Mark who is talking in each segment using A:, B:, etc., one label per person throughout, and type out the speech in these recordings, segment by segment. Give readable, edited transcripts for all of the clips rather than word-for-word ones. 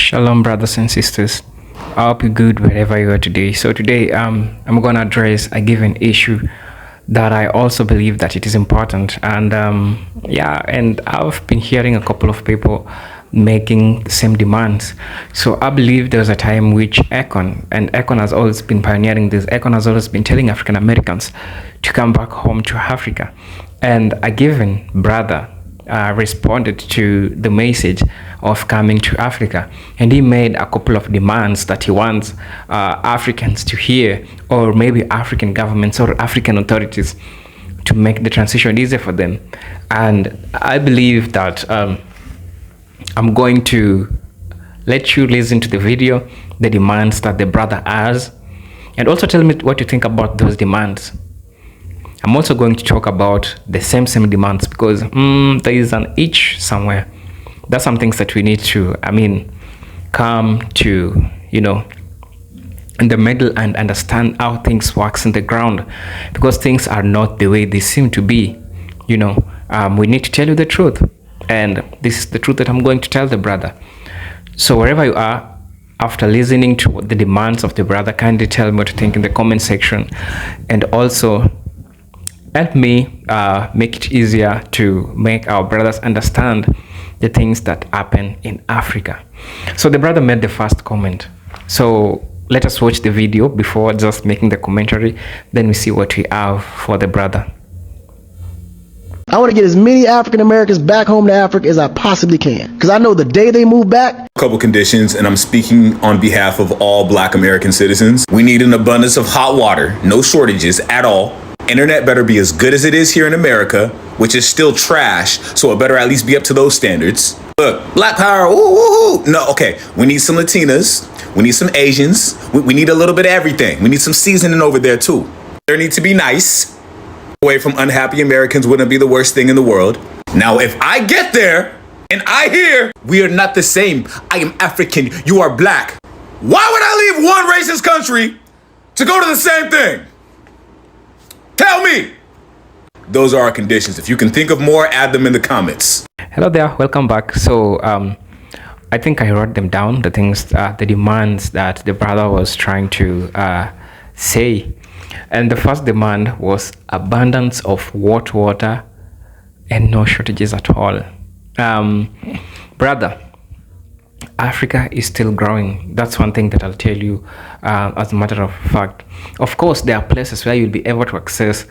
A: Shalom, brothers and sisters. I hope you're good wherever you are today. So today, I'm gonna address a given issue that I also believe that it is important, and and I've been hearing a couple of people making the same demands. So I believe there was a time which Econ has always been pioneering this. Econ has always been telling African Americans to come back home to Africa, and a given brother responded to the message of coming to Africa, and he made a couple of demands that he wants Africans to hear, or maybe African governments or African authorities to make the transition easier for them. And I believe that I'm going to let you listen to the video, the demands that the brother has, and also tell me what you think about those demands. I'm also going to talk about the same demands, because there is an itch somewhere. There's some things that we need to, come to, in the middle and understand how things works in the ground, because things are not the way they seem to be. We need to tell you the truth, and this is the truth that I'm going to tell the brother. So wherever you are, after listening to the demands of the brother, kindly tell me what you think in the comment section, and also help me make it easier to make our brothers understand the things that happen in Africa. So the brother made the first comment. So let us watch the video before just making the commentary. Then we see what we have for the brother.
B: I want to get as many African Americans back home to Africa as I possibly can, because I know the day they move back.
C: A couple conditions, and I'm speaking on behalf of all Black American citizens. We need an abundance of hot water, no shortages at all. Internet better be as good as it is here in America, which is still trash, so it better at least be up to those standards. Look, Black power, ooh. No, okay, we need some Latinas, we need some Asians, we need a little bit of everything. We need some seasoning over there too. There need to be nice. Away from unhappy Americans wouldn't be the worst thing in the world. Now, if I get there and I hear we are not the same, I am African, you are Black, why would I leave one racist country to go to the same thing? Tell me! Those are our conditions. If you can think of more, add them in the comments.
A: Hello there, welcome back. So I think I wrote them down, the things, the demands that the brother was trying to say. And the first demand was abundance of water and no shortages at all. Brother, Africa is still growing. That's one thing that I'll tell you as a matter of fact. Of course, there are places where you'll be able to access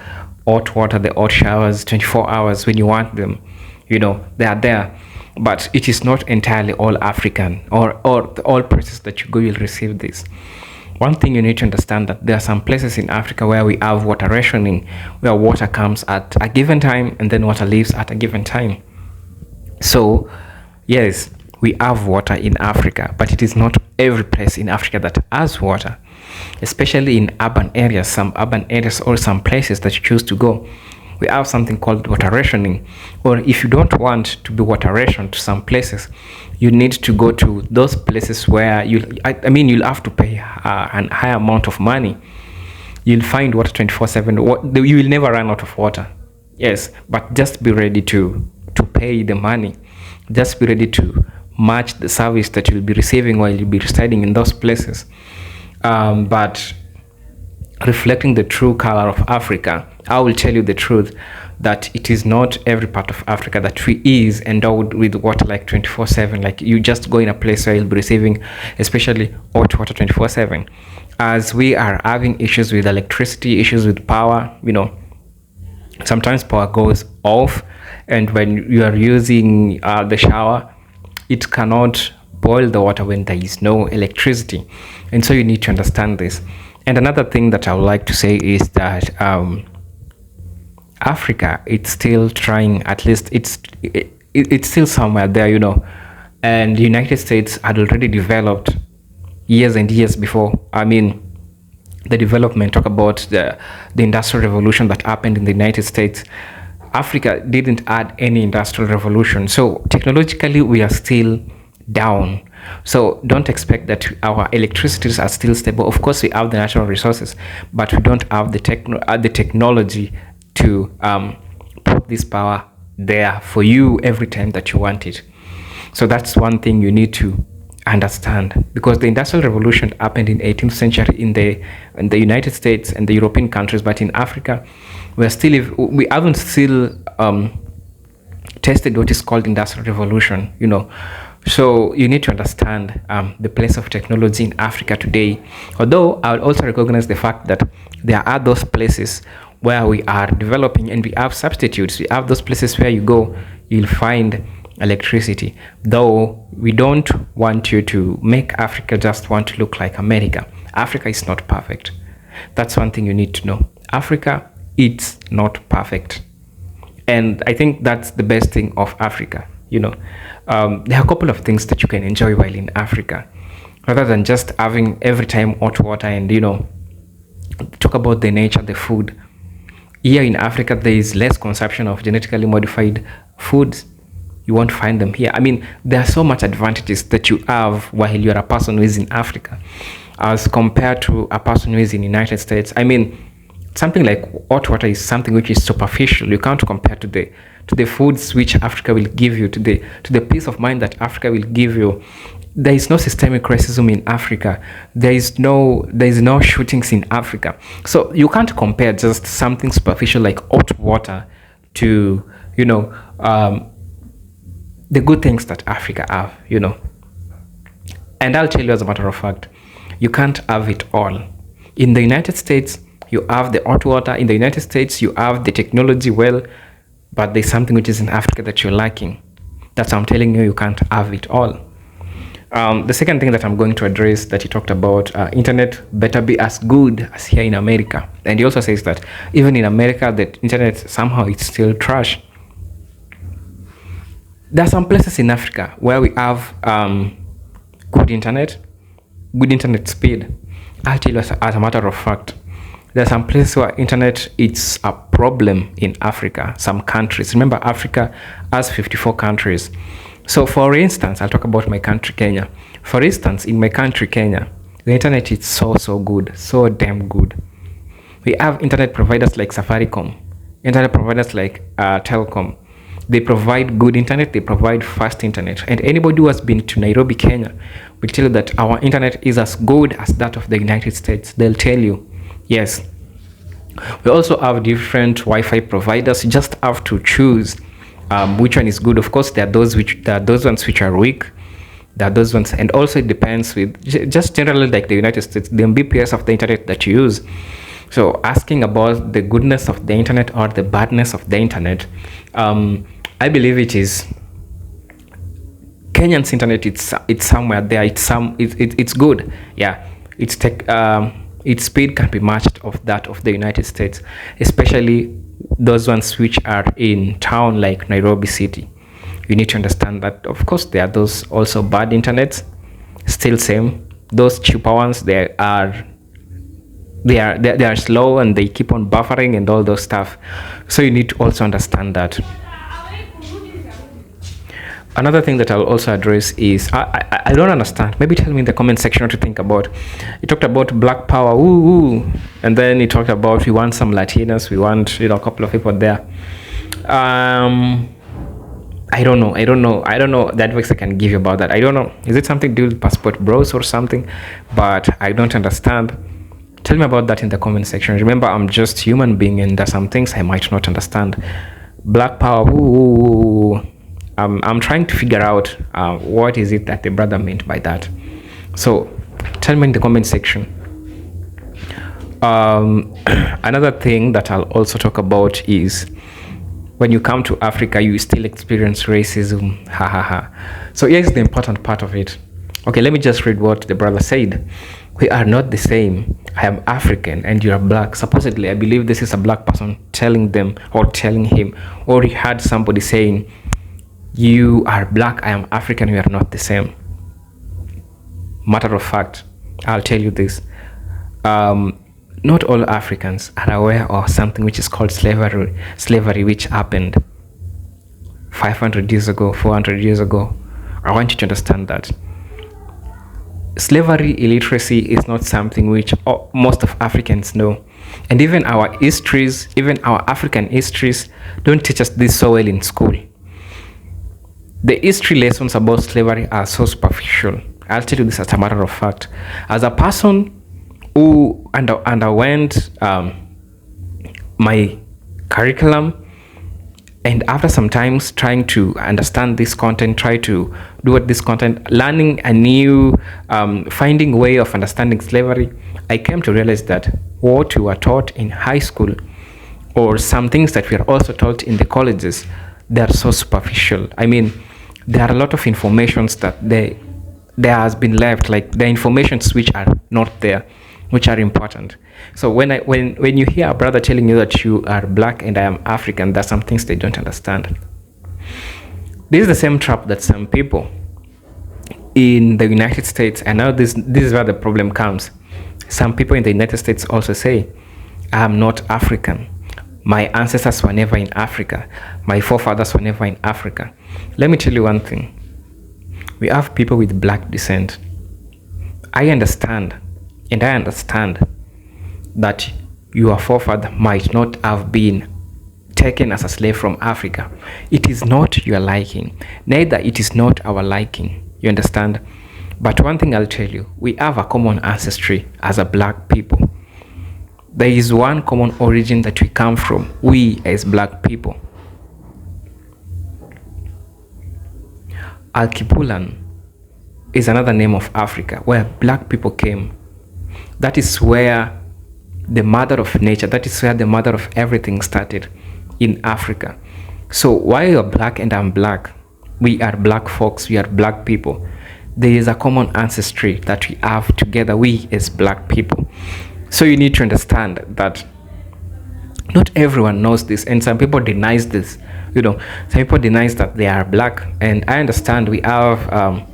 A: hot water, the hot showers, 24 hours when you want them. They are there. But it is not entirely all African, or all places that you go, you'll receive this. One thing you need to understand, that there are some places in Africa where we have water rationing, where water comes at a given time and then water leaves at a given time. So, yes, we have water in Africa, but it is not every place in Africa that has water, especially in urban areas, some urban areas or some places that you choose to go. We have something called water rationing, or if you don't want to be water rationed to some places, you need to go to those places where you'll have to pay an high amount of money. You'll find water 24/7. You will never run out of water. Yes, but just be ready to pay the money. Just be ready to match the service that you'll be receiving while you'll be residing in those places. But reflecting the true color of Africa, I will tell you the truth, that it is not every part of Africa that is endowed with water like 24/7. Like, you just go in a place where you'll be receiving especially hot water 24/7. As we are having issues with electricity, issues with power, sometimes power goes off, and when you are using the shower, it cannot boil the water when there is no electricity. And so you need to understand this. And another thing that I would like to say is that Africa, it's still trying, at least it's still somewhere there, and the United States had already developed years and years before. The development, talk about the industrial revolution that happened in the United States. Africa didn't add any industrial revolution, so technologically we are still down. So don't expect that our electricities are still stable. Of course, we have the natural resources, but we don't have the technology to put this power there for you every time that you want it. So that's one thing you need to understand, because the industrial revolution happened in 18th century in the United States and the European countries, but in Africa we haven't still tested what is called industrial revolution, so you need to understand the place of technology in Africa today. Although I will also recognize the fact that there are those places where we are developing and we have substitutes. We have those places where you go, you'll find electricity. Though we don't want you to make Africa just want to look like America. Africa is not perfect. That's one thing you need to know. Africa, it's not perfect. And I think that's the best thing of Africa. There are a couple of things that you can enjoy while in Africa, rather than just having every time hot water and talk about the nature, the food. Here in Africa, there is less consumption of genetically modified foods. You won't find them here. I mean, there are so much advantages that you have while you're a person who is in Africa as compared to a person who is in the United States. I mean, something like hot water is something which is superficial. You can't compare to the foods which Africa will give you, to the peace of mind that Africa will give you. There is no systemic racism in Africa. There is no shootings in Africa. So you can't compare just something superficial like hot water to the good things that Africa have. And I'll tell you, as a matter of fact, you can't have it all. In the United States, you have the hot water. In the United States, you have the technology, but there's something which is in Africa that you're lacking. That's why I'm telling you, you can't have it all. The second thing that I'm going to address that he talked about, internet better be as good as here in America. And he also says that even in America, the internet somehow it's still trash. There are some places in Africa where we have good internet speed. I'll tell you as a matter of fact, there are some places where internet it's a problem in Africa, some countries. Remember, Africa has 54 countries. So for instance, I'll talk about my country, Kenya. For instance, in my country, Kenya, the internet is so good, so damn good. We have internet providers like Safaricom, internet providers like Telcom. They provide good internet, they provide fast internet. And anybody who has been to Nairobi, Kenya, will tell you that our internet is as good as that of the United States. They'll tell you, yes. We also have different Wi-Fi providers. You just have to choose which one is good. Of course, there are those ones which are weak. There are those ones, and also it depends with just generally like the United States, the Mbps of the internet that you use. So asking about the goodness of the internet or the badness of the internet, I believe it is Kenyan's internet. It's somewhere there. It's good. Yeah, its speed can be matched of that of the United States, especially those ones which are in town like Nairobi City. You need to understand that, of course, there are those also bad internets. Still same, those cheaper ones, they are slow and they keep on buffering and all those stuff. So you need to also understand that. Another thing that I'll also address is I don't understand. Maybe tell me in the comment section what to think about. He talked about black power, and then he talked about we want some Latinos, we want a couple of people there. I don't know the advice I can give you about that. I don't know. Is it something to do with passport bros or something? But I don't understand. Tell me about that in the comment section. Remember, I'm just human being and there's some things I might not understand. Black power, I'm trying to figure out what is it that the brother meant by that. So tell me in the comment section. Another thing that I'll also talk about is when you come to Africa, you still experience racism. So here's the important part of it. Okay, let me just read what the brother said. We are not the same. I am African and you are black. Supposedly, I believe this is a black person telling them or telling him, or he had somebody saying, you are black, I am African, we are not the same. Matter of fact, I'll tell you this. Not all Africans are aware of something which is called slavery which happened 500 years ago, 400 years ago. I want you to understand that. Slavery illiteracy is not something which most of Africans know. And even our histories, even our African histories, don't teach us this so well in school. The history lessons about slavery are so superficial. I'll tell you this as a matter of fact. As a person who underwent my curriculum, and after some times trying to understand this content, try to do what this content, learning a new, finding a way of understanding slavery, I came to realize that what we were taught in high school, or some things that we are also taught in the colleges, they are so superficial. I mean, there are a lot of informations that there has been left, like the informations which are not there, which are important. So when you hear a brother telling you that you are black and I am African, there's some things they don't understand. This is the same trap that some people in the United States, and now this is where the problem comes. Some people in the United States also say, I am not African. My ancestors were never in Africa. My forefathers were never in Africa. Let me tell you one thing. We have people with black descent. I understand that your forefather might not have been taken as a slave from Africa. It is not your liking. Neither it is not our liking. You understand? But one thing I'll tell you, we have a common ancestry as a black people. There is one common origin that we come from, we as black people. Alkebulan is another name of Africa where black people came. That is where the mother of nature, that is where the mother of everything started, in Africa. So while you're black and I'm black, we are black folks, we are black people. There is a common ancestry that we have together, we as black people. So you need to understand that not everyone knows this, and some people denies this. Some people denies that they are black, and I understand we have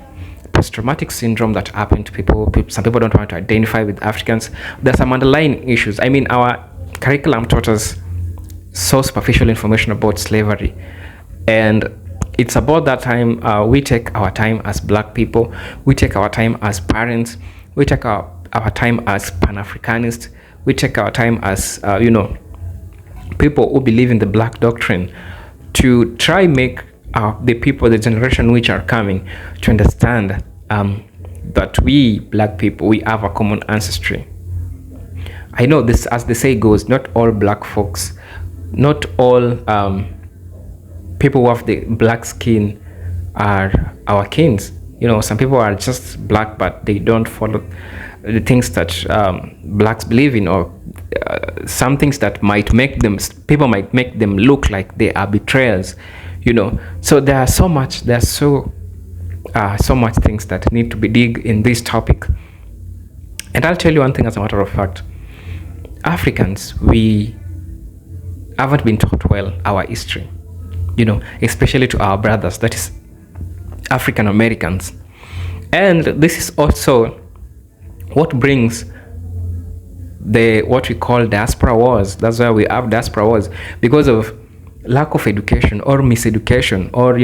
A: post-traumatic syndrome that happened to people. Some people don't want to identify with Africans. There's some underlying issues. I mean, our curriculum taught us so superficial information about slavery, and it's about that time we take our time as black people, we take our time as parents, we take our time as Pan-Africanists, we take our time as people who believe in the black doctrine, to try make the people, the generation which are coming, to understand that we black people, we have a common ancestry. I know this, as the say goes, not all black folks, not all people who have the black skin are our kins. Some people are just black, but they don't follow the things that blacks believe in, or some things that people might make them look like they are betrayals. So there's so much things that need to be dig in this topic. And I'll tell you one thing as a matter of fact. Africans, we haven't been taught well our history, especially to our brothers, that is African Americans. And this is also what brings what we call diaspora wars. That's why we have diaspora wars, because of lack of education or miseducation, or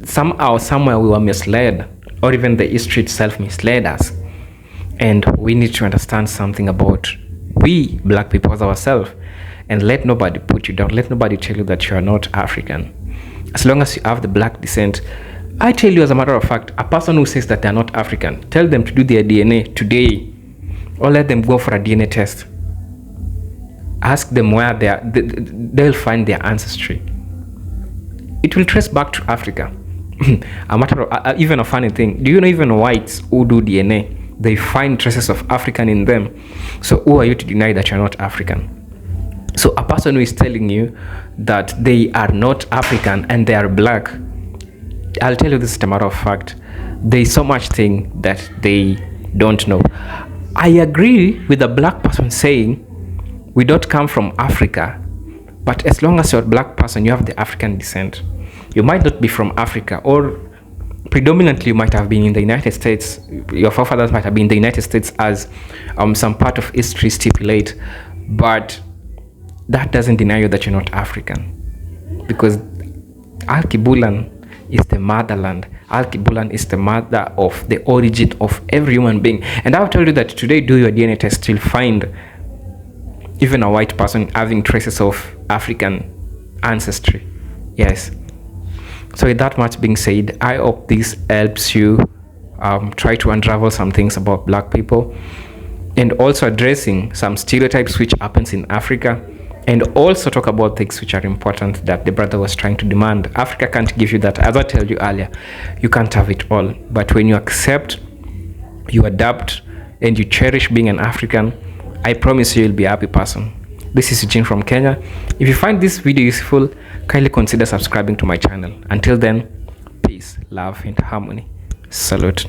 A: somehow, somewhere we were misled, or even the history itself misled us. And we need to understand something about we black people as ourselves, and let nobody put you down, let nobody tell you that you are not African. As long as you have the black descent, I tell you, as a matter of fact, a person who says that they are not African, tell them to do their DNA today, or let them go for a DNA test. Ask them where they'll find their ancestry. It will trace back to Africa. A matter of even a funny thing. Do you know even whites who do DNA, they find traces of African in them? So who are you to deny that you're not African? So a person who is telling you that they are not African and they are black, I'll tell you this is a matter of fact. There is so much thing that they don't know. I agree with the black person saying we don't come from Africa, but as long as you're a black person, you have the African descent. You might not be from Africa, or predominantly you might have been in the United States. Your forefathers might have been in the United States, as some part of history stipulate, but that doesn't deny you that you're not African, because Alkebulan is the motherland. Alkebulan is the mother of the origin of every human being. And I'll tell you that today, do your DNA test, you'll find even a white person having traces of African ancestry. Yes. So with that much being said, I hope this helps you try to unravel some things about black people, and also addressing some stereotypes which happens in Africa, and also talk about things which are important that the brother was trying to demand. Africa can't give you that. As I told you earlier, you can't have it all. But when you accept, you adapt, and you cherish being an African, I promise you'll be a happy person. This is Eugene from Kenya. If you find this video useful, kindly consider subscribing to my channel. Until then, peace, love, and harmony. Salute.